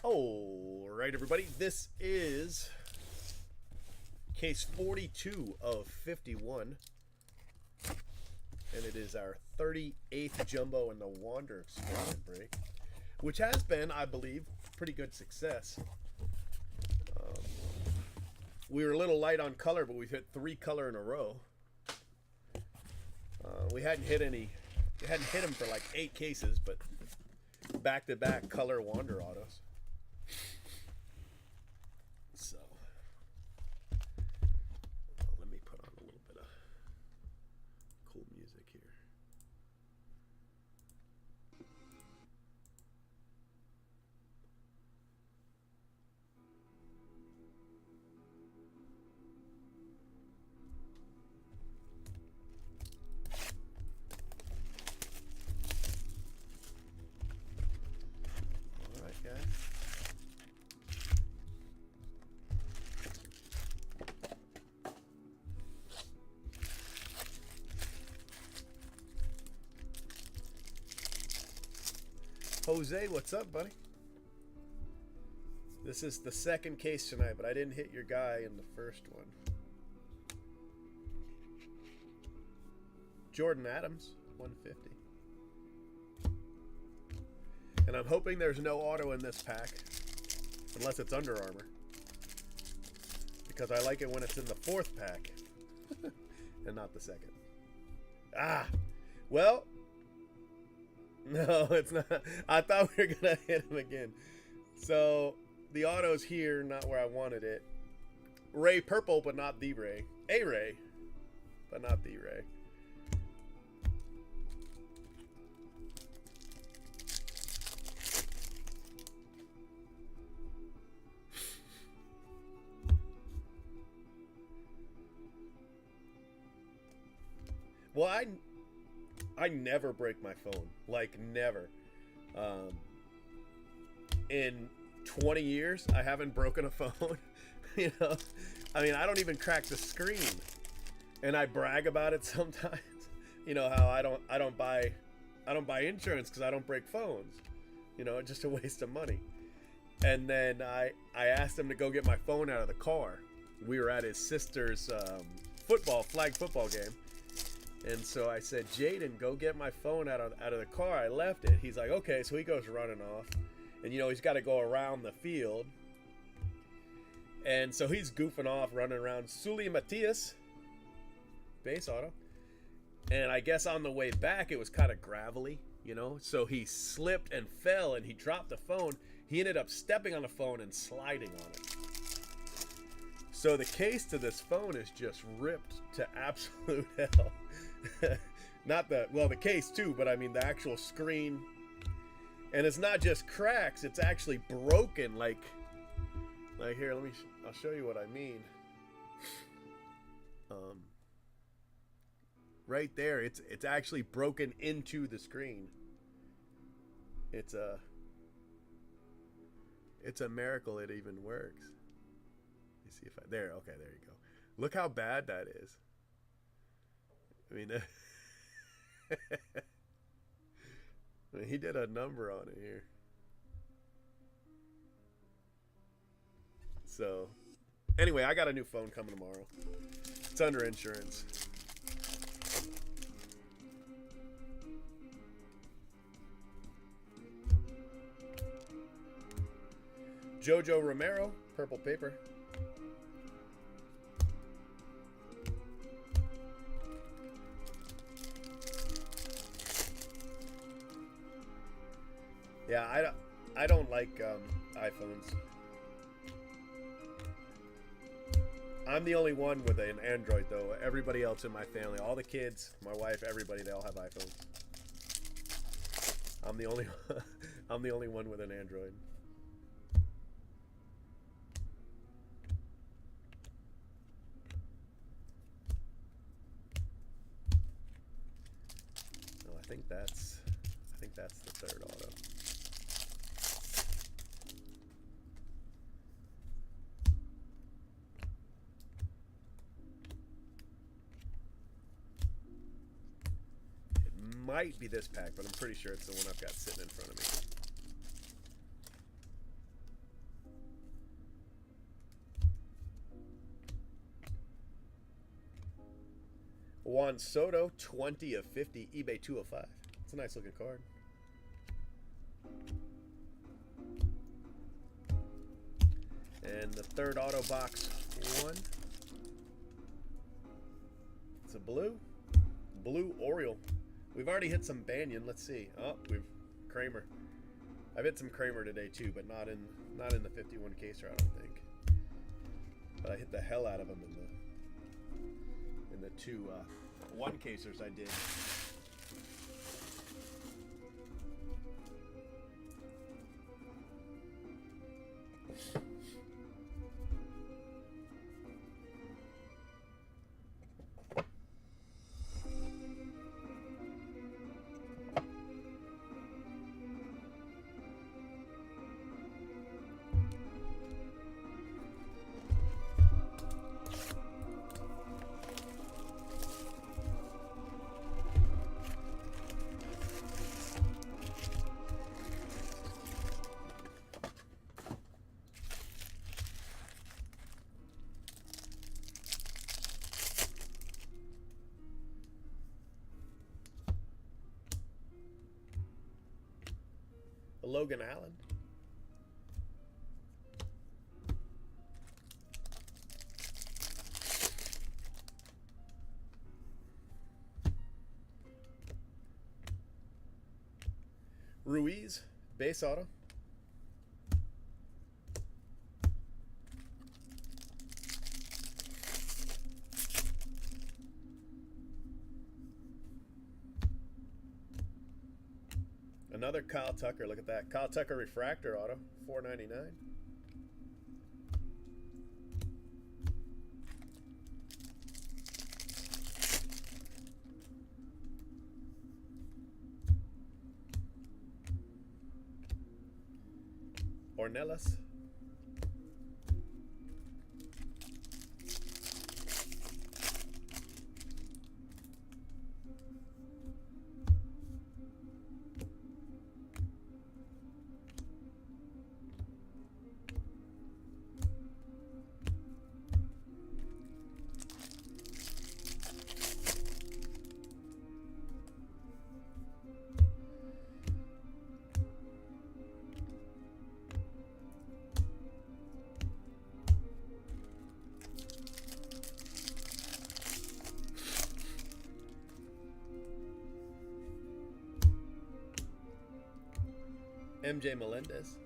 All right, everybody. This is case 42 of 51. And it is our 38th jumbo in the Wander experiment break, which has been, I believe, pretty good success. We were a little light on color, but we've hit 3 color in a row. We hadn't hit them for like 8 cases, but back-to-back color Wander autos. So, let me put on a little bit of cool music here. All right, guys. Jose, what's up, buddy? This is the second case tonight, but I didn't hit your guy in the first one. Jordan Adams, 150. And I'm hoping there's no auto in this pack, unless it's Under Armour, because I like it when it's in the 4th pack and not the 2nd. Ah, well, no, it's not. I thought we were gonna hit him again. So the auto's here, not where I wanted it. Ray purple, but not the Ray. A Ray, but not the Ray. Well, I never break my phone. Like, never. In 20 years, I haven't broken a phone. You know? I mean, I don't even crack the screen. And I brag about it sometimes. You know how I don't buy insurance because I don't break phones. You know, it's just a waste of money. And then I asked him to go get my phone out of the car. We were at his sister's flag football game. And so I said, Jaden, go get my phone out of the car. I left it. He's like, okay. So he goes running off. And, you know, he's got to go around the field. And so he's goofing off, running around. Sully Matias, base auto. And I guess on the way back, it was kind of gravelly, you know. So he slipped and fell, and he dropped the phone. He ended up stepping on the phone and sliding on it. So the case to this phone is just ripped to absolute hell. Not the case too, but I mean the actual screen. And it's not just cracks, it's actually broken. Like here, I'll show you what I mean. Right there, it's actually broken into the screen. It's a miracle it even works. Let me see if there you go. Look how bad that is. I mean, he did a number on it here. So, anyway, I got a new phone coming tomorrow. It's under insurance. Jojo Romero, purple paper. Yeah, I don't like iPhones. I'm the only one with an Android, though. Everybody else in my family, all the kids, my wife, everybody, they all have iPhones. I'm the only one with an Android. No, I think that's the 3rd auto. Might be this pack, but I'm pretty sure it's the one I've got sitting in front of me. Juan Soto, 20 of 50, eBay 205. It's a nice looking card. And the third auto box one. It's a blue Oriole. We've already hit some Banyan. Let's see. Oh, we've Kramer. I've hit some Kramer today too, but not in the 51 caser, I don't think. But I hit the hell out of them in the two one casers I did. Logan Allen. Ruiz, base auto. Another Kyle Tucker. Look at that. Kyle Tucker refractor auto, $4.99. Ornelas. MJ Melendez.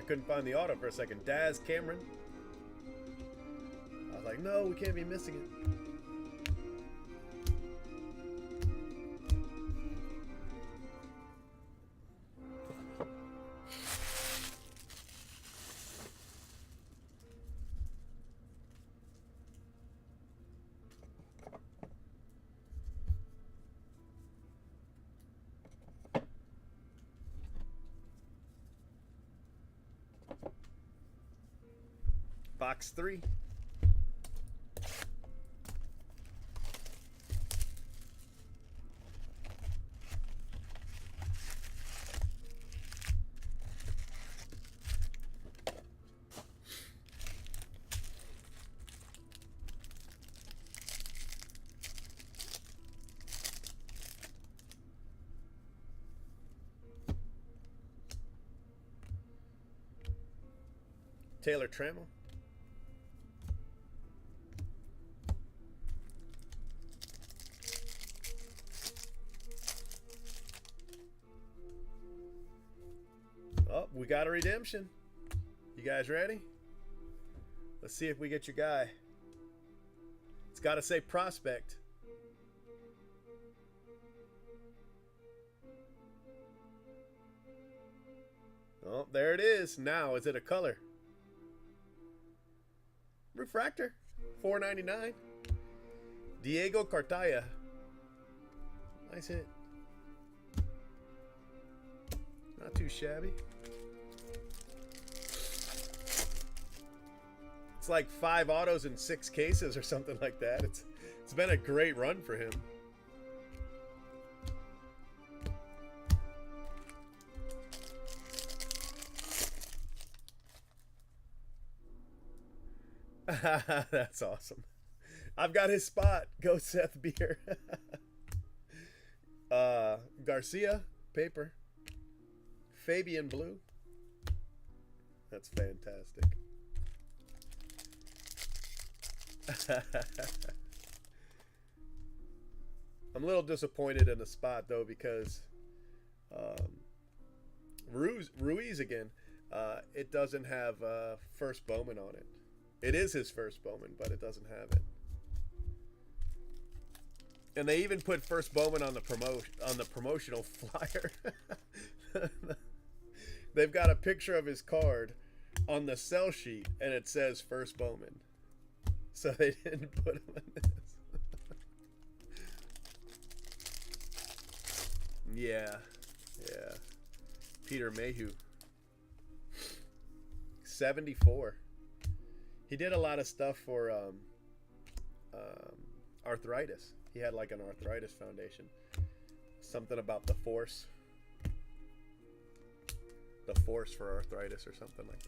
Couldn't find the auto for a second. Daz Cameron. I was like, no, we can't be missing it. Box 3. Taylor Trammell. Oh, we got a redemption. You guys ready? Let's see if we get your guy. It's got to say prospect. Oh, there it is. Now, is it a color? Refractor. $4.99. Diego Cartaya. Nice hit. Not too shabby. It's like 5 autos in 6 cases or something like that. It's been a great run for him. That's awesome. I've got his spot. Go Seth Beer. Garcia, paper. Fabian blue. That's fantastic. I'm a little disappointed in the spot though because Ruiz again. It doesn't have first Bowman on it. It is his first Bowman, but it doesn't have it. And they even put first Bowman on the promotional flyer. They've got a picture of his card on the sell sheet, and it says first Bowman. So they didn't put him on this. Yeah. Peter Mayhew. 74. He did a lot of stuff for arthritis. He had like an arthritis foundation. Something about the force. The force for arthritis or something like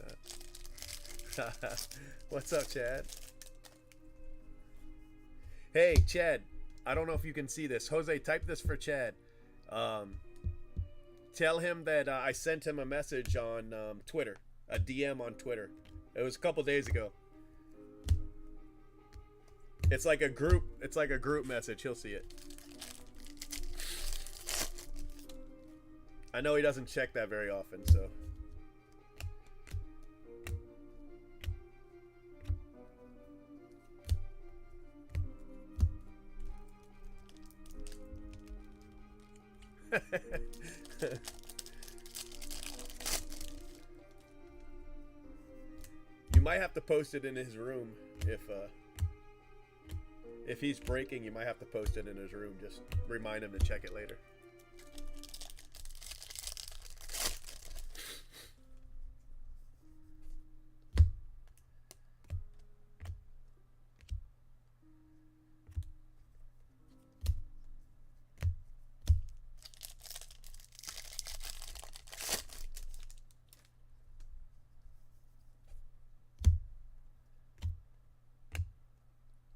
that. What's up, Chad? Hey, Chad. I don't know if you can see this. Jose, type this for Chad. Tell him that I sent him a message on Twitter. A DM on Twitter. It was a couple days ago. It's like a group message. He'll see it. I know he doesn't check that very often, so. You might have to post it in his room if he's breaking. You might have to post it in his room. Just remind him to check it later.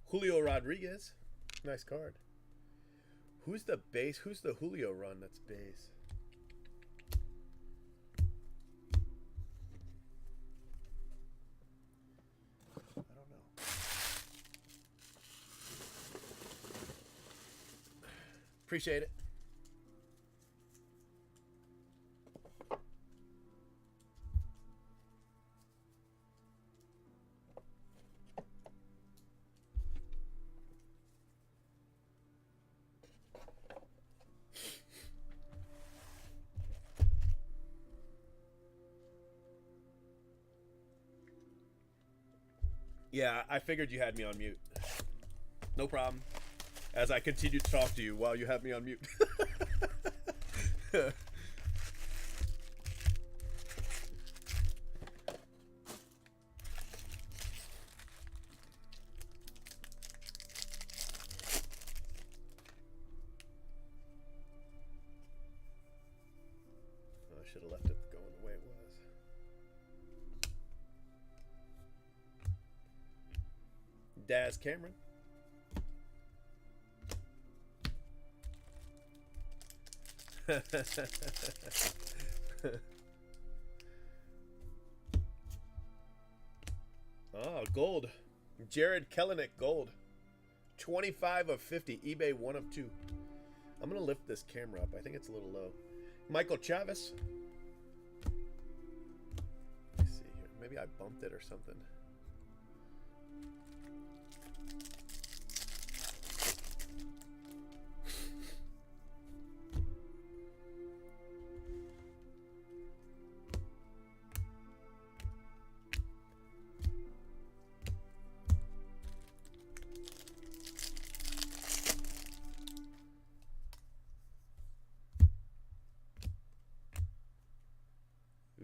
Julio Rodriguez. Nice card. Who's the base? Who's the Julio run that's base? I don't know. Appreciate it. Yeah, I figured you had me on mute. No problem. As I continue to talk to you while you have me on mute. I should have left it going the way it was. Daz Cameron. Oh, gold. Jared Kelenic gold. 25 of 50. eBay 1 of 2. I'm going to lift this camera up. I think it's a little low. Michael Chavis. Let's see here. Maybe I bumped it or something.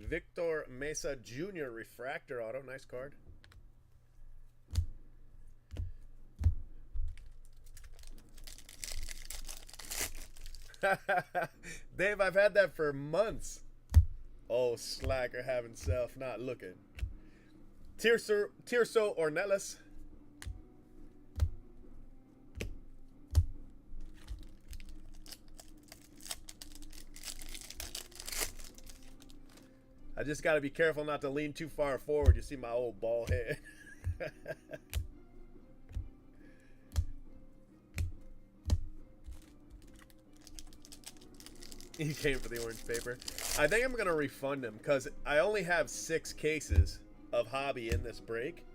Victor Mesa Jr. Refractor Auto. Nice card. Dave, I've had that for months. Oh, slacker having self not looking. Tirso Ornelas. I just got to be careful not to lean too far forward. You see my old bald head. He came for the orange paper. I think I'm going to refund him because I only have 6 cases of hobby in this break.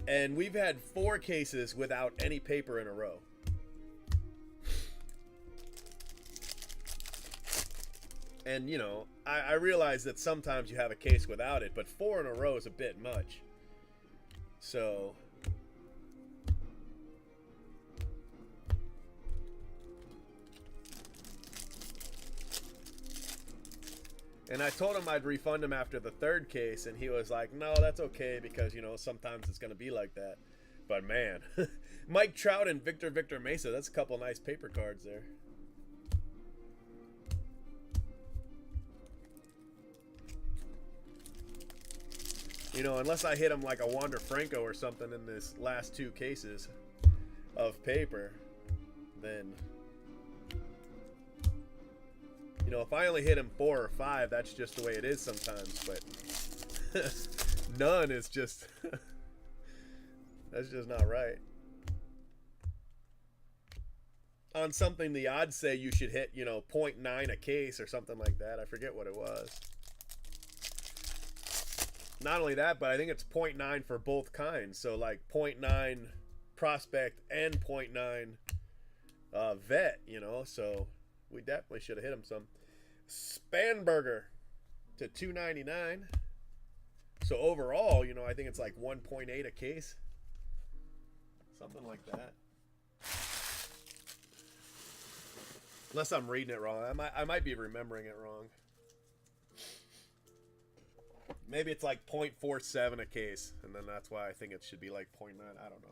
And we've had 4 cases without any paper in a row. And, you know, I realize that sometimes you have a case without it, but 4 in a row is a bit much. So... And I told him I'd refund him after the 3rd case, and he was like, no, that's okay, because, you know, sometimes it's going to be like that. But, man, Mike Trout and Victor Mesa, that's a couple nice paper cards there. You know, unless I hit him like a Wander Franco or something in this last 2 cases of paper, then... You know, if I only hit him 4 or 5, that's just the way it is sometimes. But none is just... that's just not right. On something the odds say you should hit, you know, 0.9 a case or something like that. I forget what it was. Not only that, but I think it's 0.9 for both kinds. So like 0.9 prospect and 0.9 vet, you know. So we definitely should have hit him some. Spanberger to $2.99. So overall, you know, I think it's like 1.8 a case. Something like that. Unless I'm reading it wrong. I might be remembering it wrong. Maybe it's like 0.47 a case, and then that's why I think it should be like 0.9. I don't know.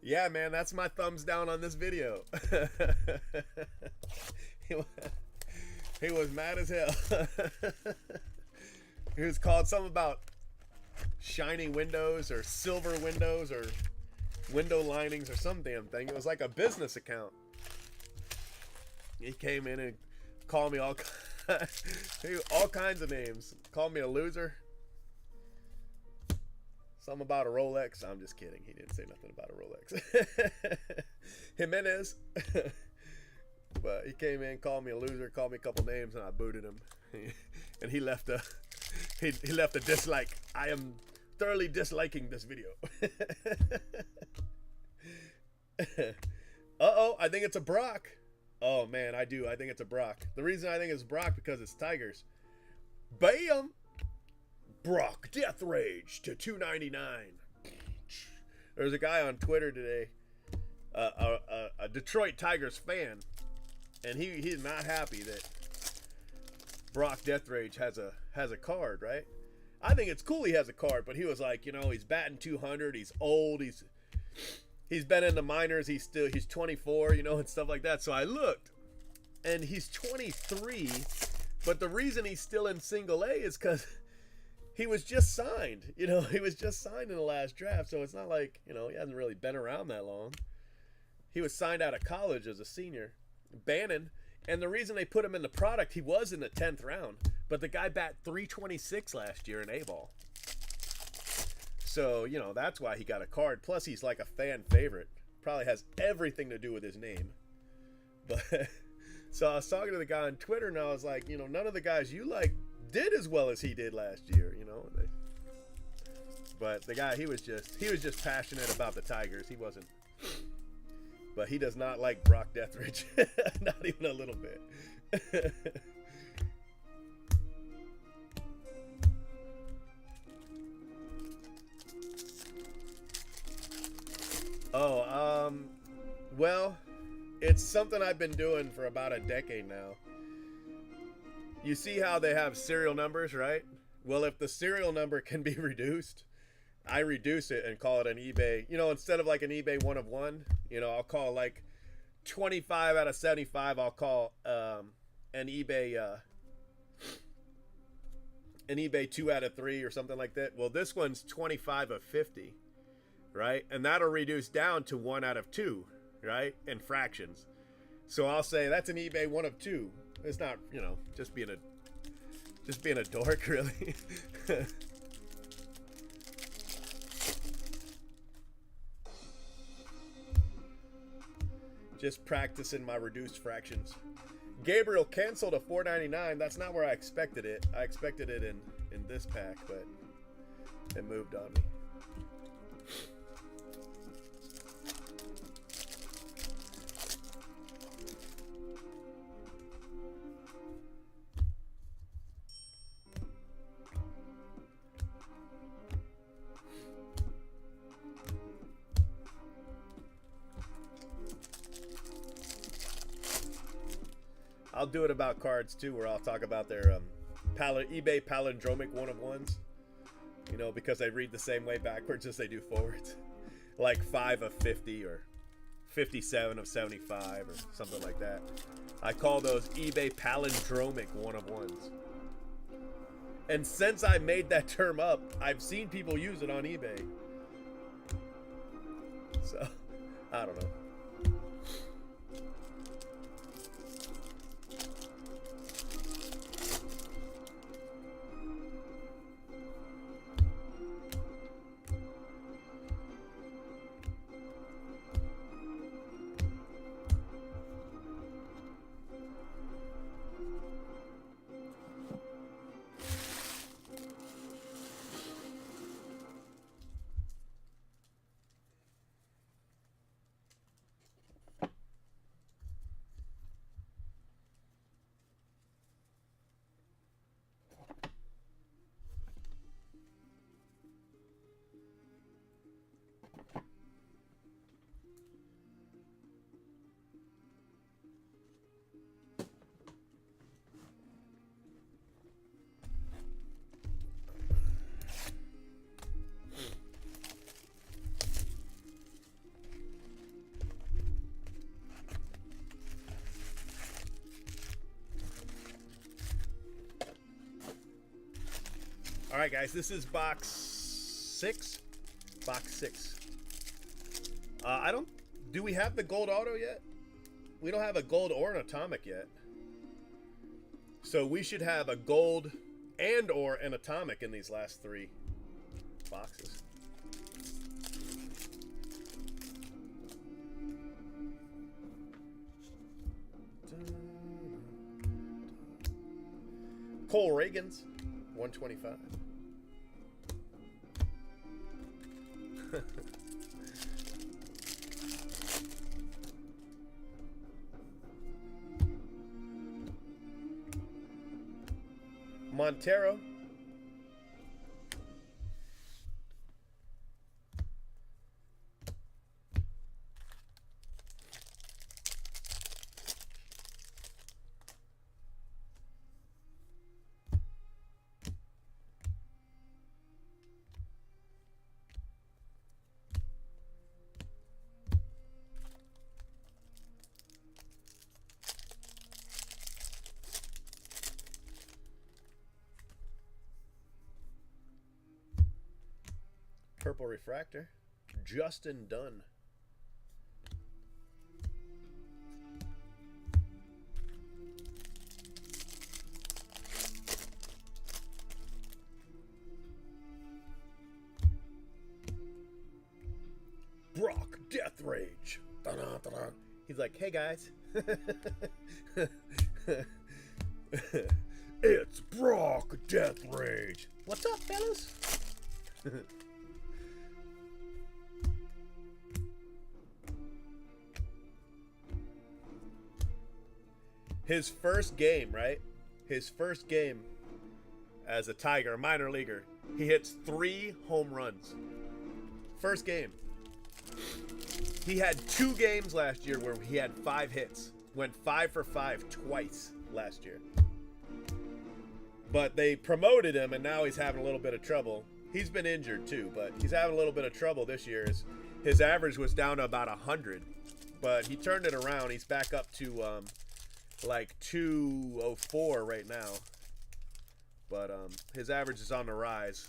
Yeah, man, that's my thumbs down on this video. He was mad as hell. He was called something about shiny windows or silver windows or window linings or some damn thing. It was like a business account. He came in and called me all kinds of names. Called me a loser. Something about a Rolex. I'm just kidding. He didn't say nothing about a Rolex. Jimenez. But he came in, called me a loser, called me a couple names, and I booted him. And he left a dislike. I am thoroughly disliking this video. Uh-oh, I think it's a Brock. Oh, man, I do. I think it's a Brock. The reason I think it's Brock because it's Tigers. Bam! Brock Death Rage to $2.99. There's a guy on Twitter today, a Detroit Tigers fan, and he's not happy that Brock Death Rage has a card, right? I think it's cool he has a card, but he was like, you know, he's batting 200, he's old, he's been in the minors, he's 24, you know, and stuff like that. So I looked, and he's 23, but the reason he's still in single A is because he was just signed. You know, he was just signed in the last draft, so it's not like, you know, he hasn't really been around that long. He was signed out of college as a senior, Bannon. And the reason they put him in the product, he was in the 10th round, but the guy bat 326 last year in A-ball. So, you know, that's why he got a card. Plus, he's like a fan favorite. Probably has everything to do with his name. But so I was talking to the guy on Twitter, and I was like, you know, none of the guys you like did as well as he did last year, you know. But the guy, he was just passionate about the Tigers. He wasn't. But he does not like Brock Deathridge. Not even a little bit. Well, it's something I've been doing for about a decade now. You see how they have serial numbers, right? Well, if the serial number can be reduced, I reduce it and call it an eBay. You know, instead of like an eBay 1 of 1, you know, I'll call like 25 out of 75. I'll call an eBay 2 out of 3 or something like that. Well, this one's 25 of 50, right? And that'll reduce down to 1 out of 2, right? In fractions. So I'll say that's an eBay 1 of 2. It's not, you know, just being a dork, really. Just practicing my reduced fractions. Gabriel canceled a $4.99. That's not where I expected it. I expected it in this pack, but it moved on me. I'll do it about cards too, where I'll talk about their eBay palindromic 1 of 1s. You know, because they read the same way backwards as they do forwards. Like 5 of 50 or 57 of 75 or something like that. I call those eBay palindromic 1 of 1s. And since I made that term up, I've seen people use it on eBay. So, I don't know. All right, guys, this is box 6. Box 6. Do we have the gold auto yet? We don't have a gold or an atomic yet. So we should have a gold and or an atomic in these last 3 boxes. Cole Reagan's 125. Montero. Purple refractor, Justin Dunn. Rage. Dun-dun-dun-dun. He's like, hey guys. It's Brock Death Rage. What's up, fellas? His first game, right? His first game as a Tiger, a minor leaguer, he hits 3 home runs. First game. He had 2 games last year where he had 5 hits. Went 5 for 5 twice last year. But they promoted him, and now he's having a little bit of trouble. He's been injured too, but he's having a little bit of trouble this year. His average was down to about 100, but he turned it around. He's back up to like 204 right now. But his average is on the rise.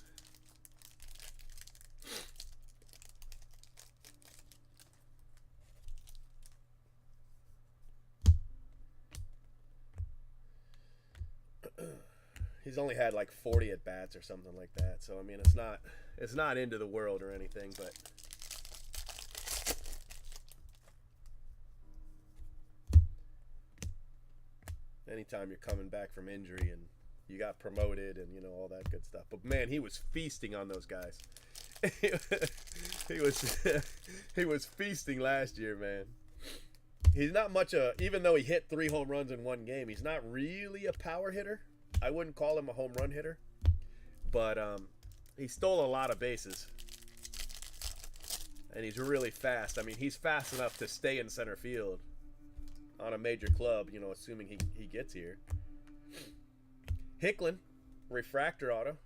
He's only had like 40 at bats or something like that. So I mean, it's not into the world or anything, but anytime you're coming back from injury and you got promoted and, you know, all that good stuff. But man, he was feasting on those guys. he was feasting last year, man. He's not much even though he hit 3 home runs in one game, he's not really a power hitter. I wouldn't call him a home run hitter, but he stole a lot of bases, and he's really fast. I mean, he's fast enough to stay in center field on a major club, you know, assuming he gets here. Hicklin, refractor auto.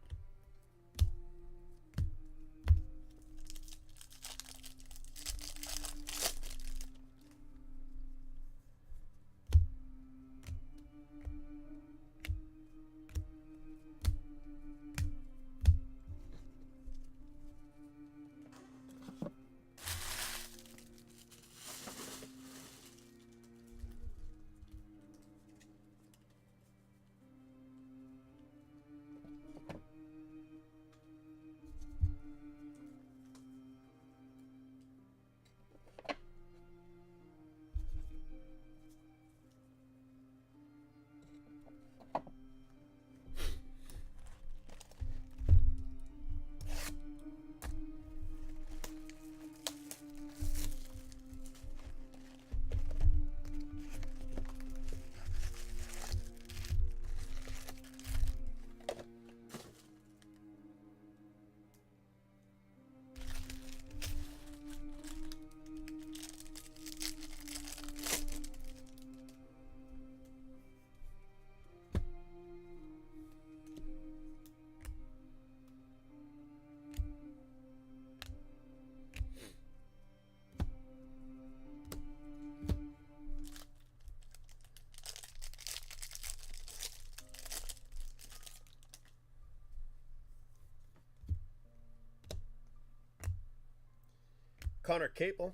Connor Capel,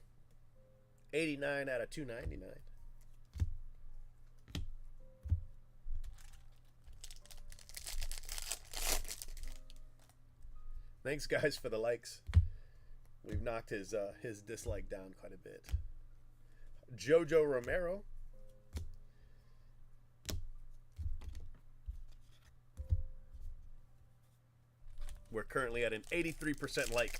89 out of 299. Thanks, guys, for the likes. We've knocked his dislike down quite a bit. Jojo Romero. We're currently at an 83% like.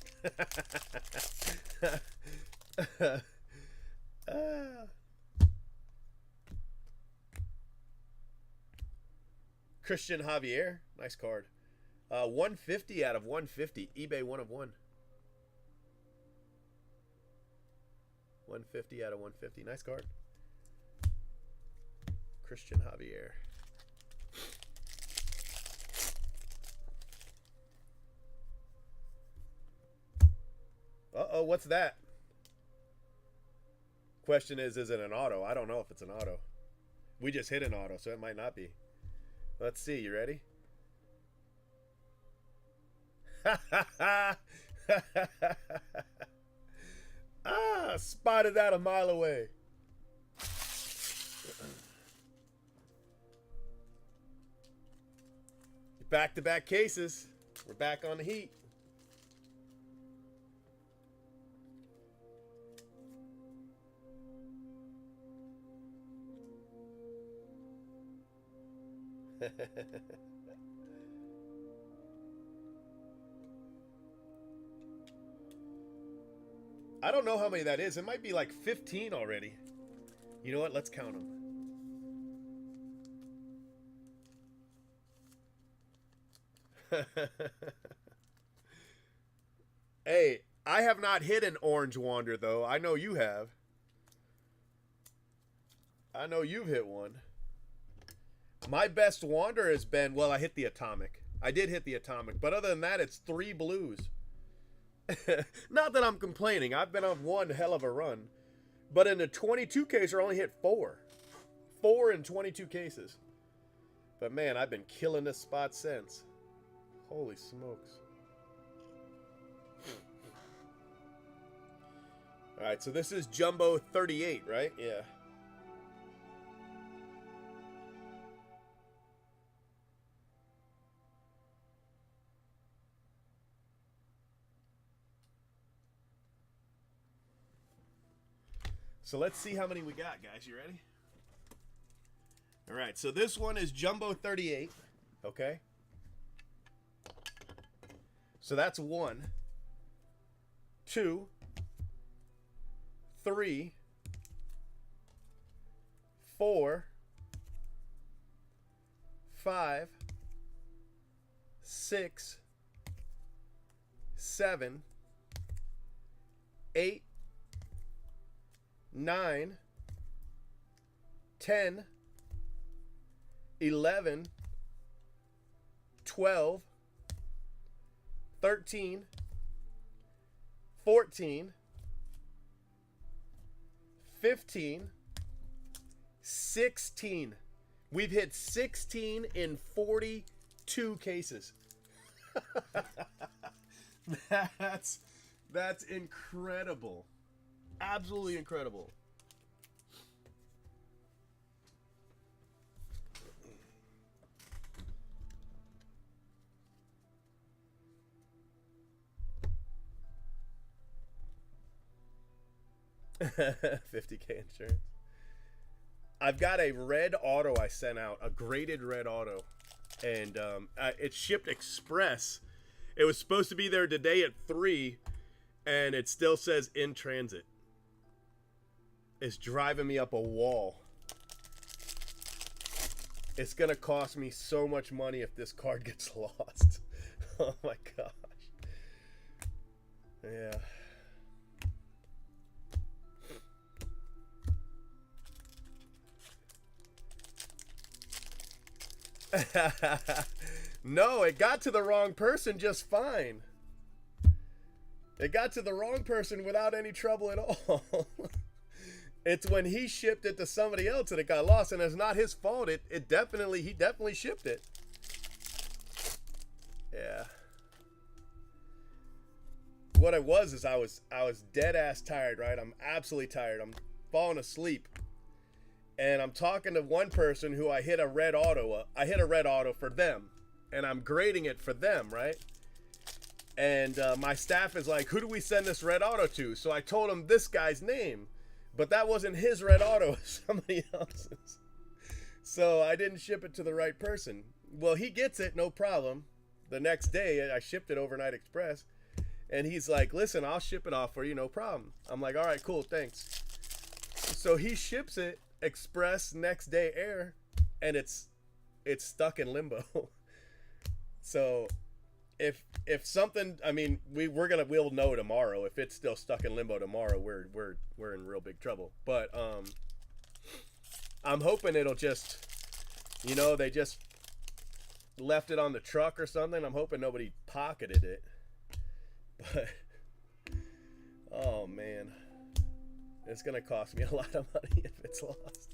Christian Javier, nice card. 150 out of 150. eBay 1 of 1. 150 out of 150. Nice card. Christian Javier. Uh-oh, what's that? Question is it an auto? I don't know if it's an auto. We just hit an auto, so it might not be. Let's see. You ready? Spotted that a mile away. Back-to-back cases. We're back on the heat. I don't know how many that is. It might be like 15 already. You know what? Let's count them. Hey, I have not hit an orange wander, though. I know you have. I know you've hit one. My best wander has been, well, I hit the atomic. I did hit the atomic. But other than that, it's 3 blues. Not that I'm complaining. I've been on one hell of a run. But in the 22 case, I only hit 4. 4 in 22 cases. But man, I've been killing this spot since. Holy smokes. Alright, so this is Jumbo 38, right? Yeah. So let's see how many we got, guys. You ready? All right, so this one is Jumbo 38, okay? So that's 1, 2, 3, 4, 5, 6, 7, 8, 9, 10, 11, 12, 13, 14, 15, 16. We've hit 16 in 42 cases. That's incredible. Absolutely incredible. $50K insurance. I've got a red auto I sent out, a graded red auto, and it shipped express. It was supposed to be there today at 3, and it still says in transit. It's driving me up a wall. It's gonna cost me so much money if this card gets lost. Oh my gosh. Yeah. No, it got to the wrong person just fine. It got to the wrong person without any trouble at all. It's when he shipped it to somebody else that it got lost, and it's not his fault. He definitely shipped it. Yeah. What it was is I was dead ass tired, right? I'm absolutely tired. I'm falling asleep. And I'm talking to one person who I hit a red auto for them, and I'm grading it for them, right? And my staff is like, who do we send this red auto to? So I told him this guy's name, but that wasn't his red auto, it was somebody else's. So I didn't ship it to the right person. Well, he gets it, no problem. The next day, I shipped it overnight express, and he's like, listen, I'll ship it off for you, no problem. I'm like, all right, cool, thanks. So he ships it express next day air, and it's stuck in limbo. So if something, I mean, we'll know tomorrow. If it's still stuck in limbo tomorrow, we're in real big trouble. But I'm hoping it'll just, they just left it on the truck or something. I'm hoping nobody pocketed it. But oh man, it's gonna cost me a lot of money if it's lost.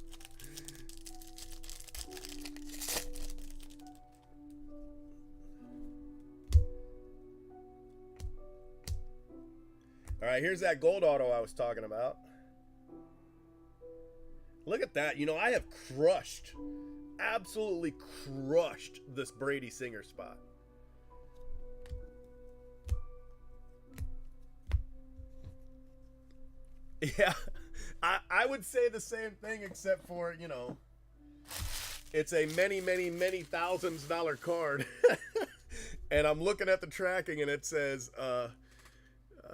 All right, here's that gold auto I was talking about. Look at that. I have absolutely crushed this Brady Singer spot. Yeah, I would say the same thing, except for, It's a many thousands-dollar card. And I'm looking at the tracking and it says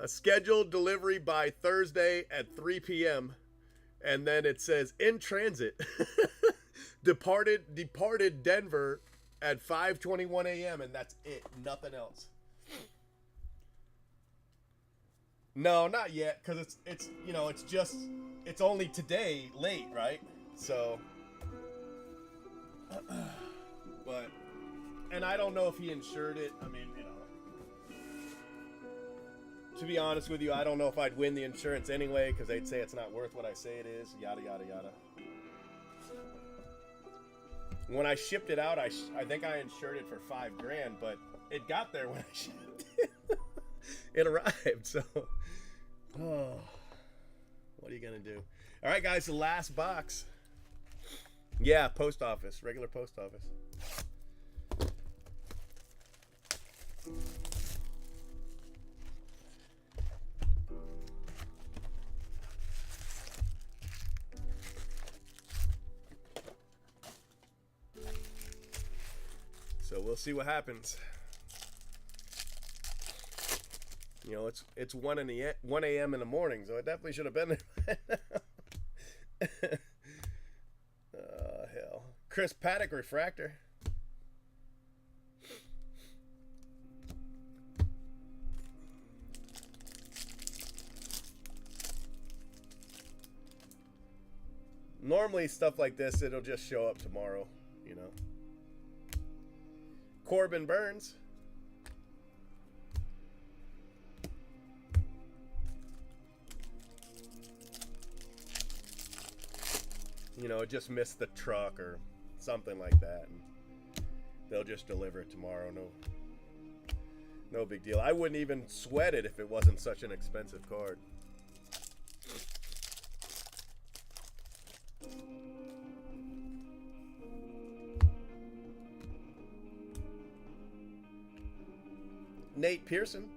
scheduled delivery by Thursday at 3 p.m. And then it says in transit. departed Denver at 5:21 a.m. and that's it. Nothing else. No, not yet, because it's you know it's only today late, right? So, but and I don't know if he insured it. I mean, to be honest with you, I don't know if I'd win the insurance anyway, because they'd say it's not worth what I say it is. Yada yada yada. When I shipped it out, I think I insured it for $5,000, but it got there when I shipped it. It arrived, so. Oh, what are you gonna do? All right, guys, the last box. Yeah, post office, regular post office. So we'll see what happens. You know, it's 1 a.m. in the morning, so it definitely should have been there. Oh, hell. Chris Paddock refractor. Normally stuff like this, it'll just show up tomorrow, you know. Corbin Burns. You know, it just missed the truck or something like that, and they'll just deliver it tomorrow. No big deal. I wouldn't even sweat it if it wasn't such an expensive card. Nate Pearson.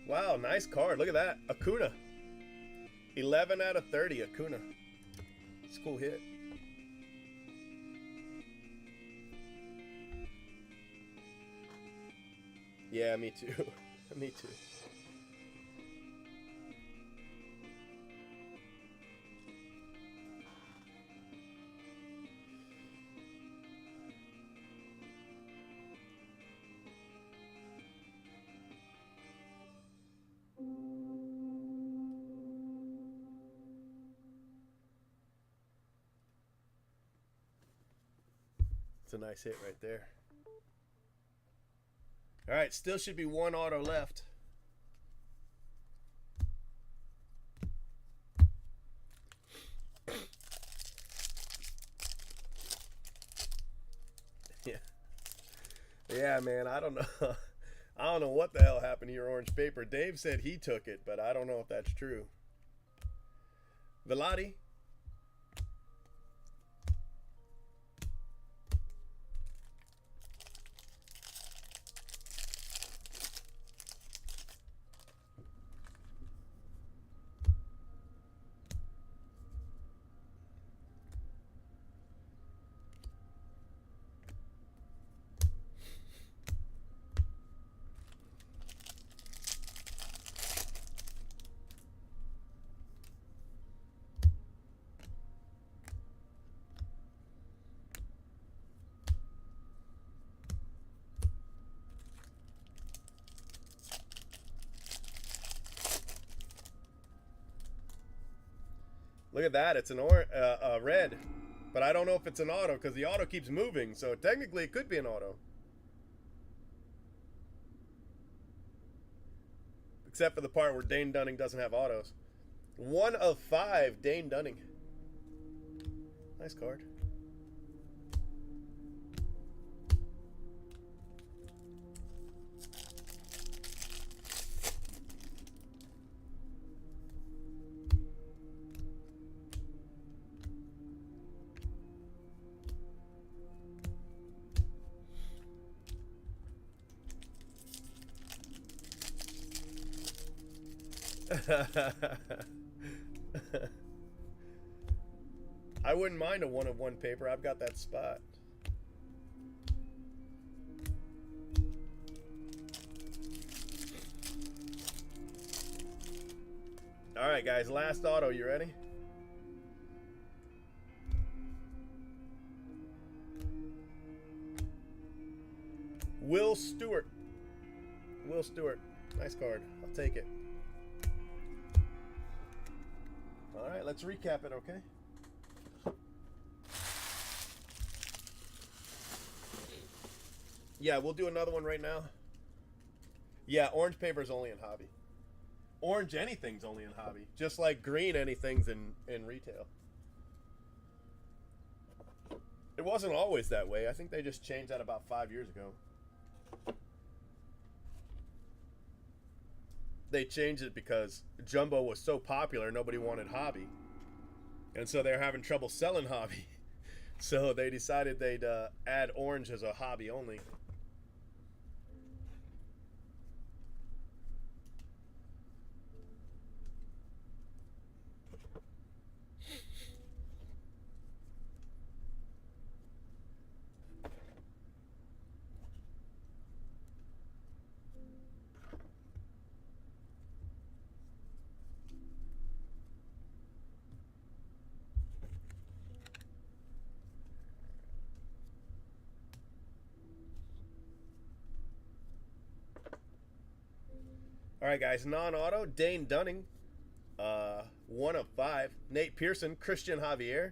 Wow, nice card. Look at that. Acuna. 11 out of 30, Acuna. It's a cool hit. Yeah, me too. Me too. It's a nice hit right there. All right, still should be one auto left. Yeah. Yeah, man, I don't know. I don't know what the hell happened to your orange paper. Dave said he took it, but I don't know if that's true. Velati. Look at that. It's an red. But I don't know if it's an auto because the auto keeps moving. So technically it could be an auto. Except for the part where Dane Dunning doesn't have autos. 1 of 5, Dane Dunning. Nice card. I wouldn't mind a 1 of 1 paper. I've got that spot. All right, guys, last auto. You ready? Will Stewart. Will Stewart. Nice card. I'll take it. All right, let's recap it, okay? Yeah, we'll do another one right now. Yeah, orange paper is only in hobby. Orange anything's only in hobby. Just like green anything's in retail. It wasn't always that way. I think they just changed that about 5 years ago. They changed it because jumbo was so popular, nobody wanted hobby. And so they're having trouble selling hobby. So they decided they'd add orange as a hobby only. All right, guys, non-auto, Dane Dunning, 1 of 5. Nate Pearson, Christian Javier,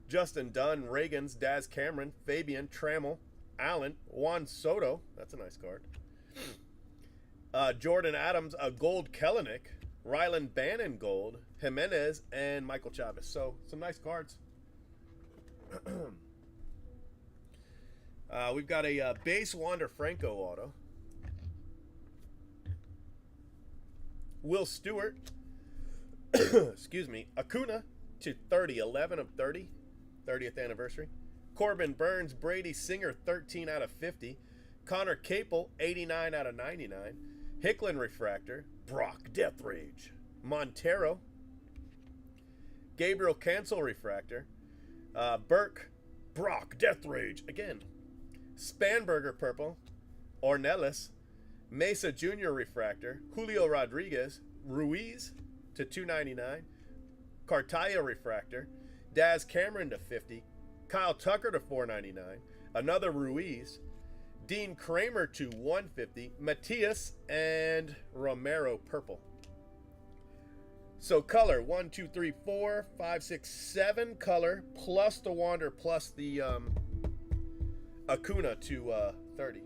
Justin Dunn, Reagans, Daz Cameron, Fabian, Trammell, Allen, Juan Soto, that's a nice card. Jordan Adams, a gold Kellenic, Rylan Bannon gold, Jimenez, and Michael Chavez. So, some nice cards. We've got a base Wander Franco auto. Will Stewart, excuse me, Acuna to 30, 11 of 30, 30th anniversary. Corbin Burns, Brady Singer, 13 out of 50. Connor Capel, 89 out of 99. Hicklin Refractor, Brock Death Rage. Montero, Gabriel Cancel Refractor. Burke, Brock Death Rage again. Spanberger Purple, Ornelas. Mesa Jr. Refractor, Julio Rodriguez, Ruiz to 299, Cartaya Refractor, Daz Cameron to 50, Kyle Tucker to 499, another Ruiz, Dean Kramer to 150, Matias, and Romero Purple. So color 1, 2, 3, 4, 5, 6, 7 color plus the Wander plus the Acuna to 30.